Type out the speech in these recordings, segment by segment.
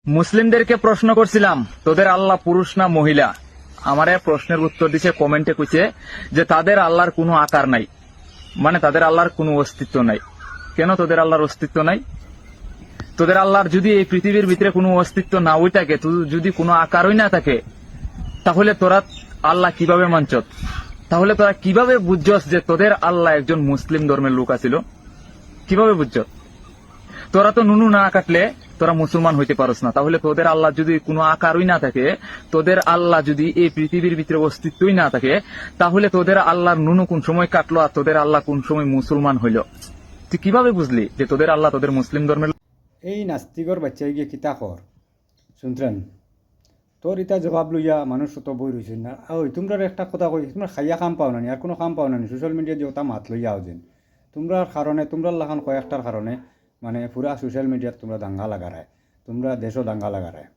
মুসলিমদেরকে প্রশ্ন করছিলাম তোদের আল্লাহ পুরুষ না মহিলা। আমার প্রশ্নের উত্তর দিছে কমেন্টে কইছে যে তাদের আল্লাহর কোনো আকার নাই, মানে তাদের আল্লাহর কোনো অস্তিত্ব নাই। কেন তোদের আল্লাহর অস্তিত্ব নাই? তোদের আল্লাহর যদি এই পৃথিবীর ভিতরে কোনো অস্তিত্ব না হই থাকে, যদি কোনো আকারই না থাকে, তাহলে তোরা আল্লাহ কিভাবে মানছত? তাহলে তোরা কিভাবে বুঝছস যে তোদের আল্লাহ একজন মুসলিম ধর্মের লোক আছিল? কিভাবে বুঝছস? তোরা তো নুনু না কাটলে তোরা মুসলমান হইতে পারস না। তাহলে তোদের আল্লাহ যদি কোনো আকারই না থাকে, তোদের আল্লাহ যদি এই পৃথিবীর ভিতরে অস্তিত্বই না থাকে, তাহলে তোদের আল্লাহর নুনু কোন সময় কাটলো আর তোদের আল্লাহ কোন সময় মুসলমান হইল? তুই কিভাবে বুঝলি যে তোদের আল্লাহ তোদের মুসলিম ধর্মের? এই নাস্তিকর বাচ্চা গিয়ে কিতা কর শুনছেন? তোর ইটা জবাব লইয়া মানুষ তো বই রয়েছেন না। ওই তোমরা একটা কথা কই, তোমরা খাইয়া কাম পাও না, আর কোনো কাম পাও না, সোশ্যাল মিডিয়া যে ওটা মাত লইয়া যেন তোমরা কারণে, তোমরা লাগান কয়েকটার কারণে মানে পুরা সোশ্যাল মিডিয়াত তোমরা দাঙ্গা লাগারায়, তোমরা দেশও দাঙ্গা লাগারায়,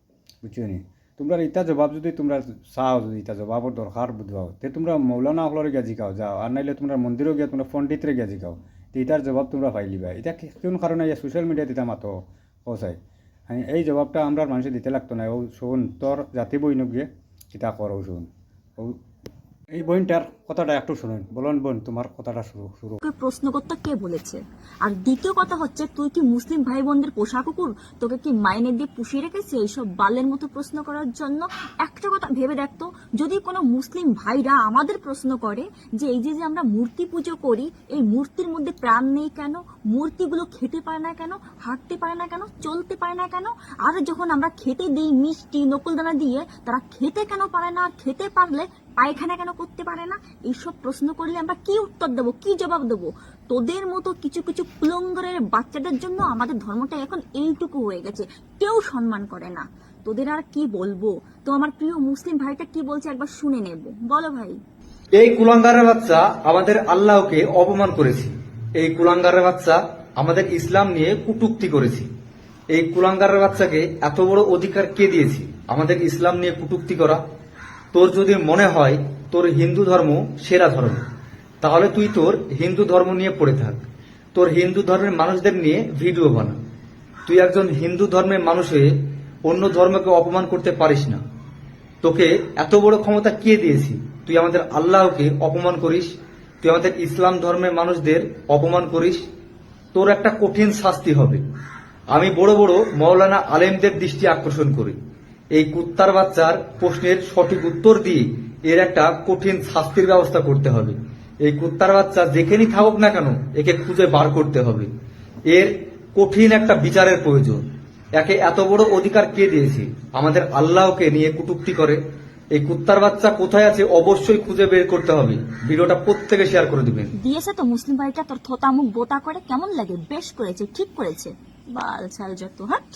বুঝছো নি? তোমরা ইটা জবাব যদি তোমরা চাও, যদি ইটা জবাবর দরকার বুঝবাও, তে তোমরা মৌলানা হলরে গিয়া জিকাও যাও, আর নাইলে তোমরা মন্দিরও গিয়া তোমরা পণ্ডিতরে গিয়া জিকাও, তো ইটার জবাব তোমরা পাইলিবা। এটা কোন কারণে সোশ্যাল মিডিয়াত এটা মাতো পৌঁছায়? এই জবাবটা আমরা মানুষে দিতে লাগতো না। ও শোন, তোর জাতি বইন গিয়ে কিতা কর, ও শোন, ও এই বইনটার কথাটা একটু শুনুন। বলুন বোন, তোমার কথাটা শুরু। প্রশ্ন করতে কে বলেছে? আর দ্বিতীয় কথা হচ্ছে, তুই কি মুসলিম ভাই বোনদের পোষা কুকুর? তোকে কি মাইনে দিয়ে পুষিয়ে রেখেছে এইসব বালের মতো প্রশ্ন করার জন্য? একটা কথা ভেবে দেখতো, যদি কোনো মুসলিম ভাইরা আমাদের প্রশ্ন করে যে এই যে আমরা মূর্তি পুজো করি, এই মূর্তির মধ্যে প্রাণ নেই কেন? মূর্তিগুলো খেতে পারে না কেন? হাঁটতে পারে না কেন? চলতে পারে না কেন? আর যখন আমরা খেতে দিই মিষ্টি নকুলদানা দিয়ে, তারা খেতে কেন পারে না? আর খেতে পারলে পায়খানা কেন করতে পারে না? এইসব প্রশ্ন করলে আমরা কি উত্তর দেবো, কি জবাব দেবো? তোদের মতো কিছু কিছু কুলঙ্গরের বাচ্চাদের জন্য আমাদের ধর্মটা এখন এইটুকু হয়ে গেছে, কেউ সম্মান করে না। তোদের আর কি বলবো? তো আমার প্রিয় মুসলিম ভাইটা কি বলছে একবার শুনে নেব। বলো ভাই। এই কুলাঙ্গারের বাচ্চা আমাদের আল্লাহকে অপমান করেছে। এই কুলাঙ্গারের বাচ্চা আমাদের ইসলাম নিয়ে কটূক্তি করেছে। এই কুলাঙ্গারের বাচ্চাকে এত বড় অধিকার কে দিয়েছে আমাদের ইসলাম নিয়ে কটূক্তি করা? তোর যদি মনে হয় তোর হিন্দু ধর্ম সেরা ধর্ম, তাহলে তুই তোর হিন্দু ধর্ম নিয়ে পড়ে থাক, তোর হিন্দু ধর্মের মানুষদের নিয়ে ভিডিও বানা। তুই একজন হিন্দু ধর্মের মানুষ হয়ে অন্য ধর্মকে অপমান করতে পারিস না। তোকে এত বড় ক্ষমতা কে দিয়েছি? তুই আমাদের আল্লাহকে অপমান করিস, তুই আমাদের ইসলাম ধর্মের মানুষদের অপমান করিস, তোর একটা কঠিন শাস্তি হবে। আমি বড় বড় মৌলানা আলেমদের দৃষ্টি আকর্ষণ করি, এই কুত্তার বাচ্চার প্রশ্নের সঠিক উত্তর দিয়ে এর একটা কঠিন শাস্তির ব্যবস্থা করতে হবে। এই কুত্তার বাচ্চা যেখানেই থাকুক না কেন, একে খুঁজে বার করতে হবে। এর কঠিন একটা বিচারের প্রয়োজন। একে এত বড় অধিকার কে দিয়েছে আমাদের আল্লাহকে নিয়ে কটূক্তি করে? এই কুত্তার বাচ্চা কোথায় আছে অবশ্যই খুঁজে বের করতে হবে। ভিডিওটা প্রত্যেকে শেয়ার করে দিবেন। দিয়েছে তো মুসলিম ভাইটা তোর থোতা মুখ বোতা করে, কেমন লাগে? বেশ করেছে, ঠিক করেছে। বাল ছাল যত, হাট।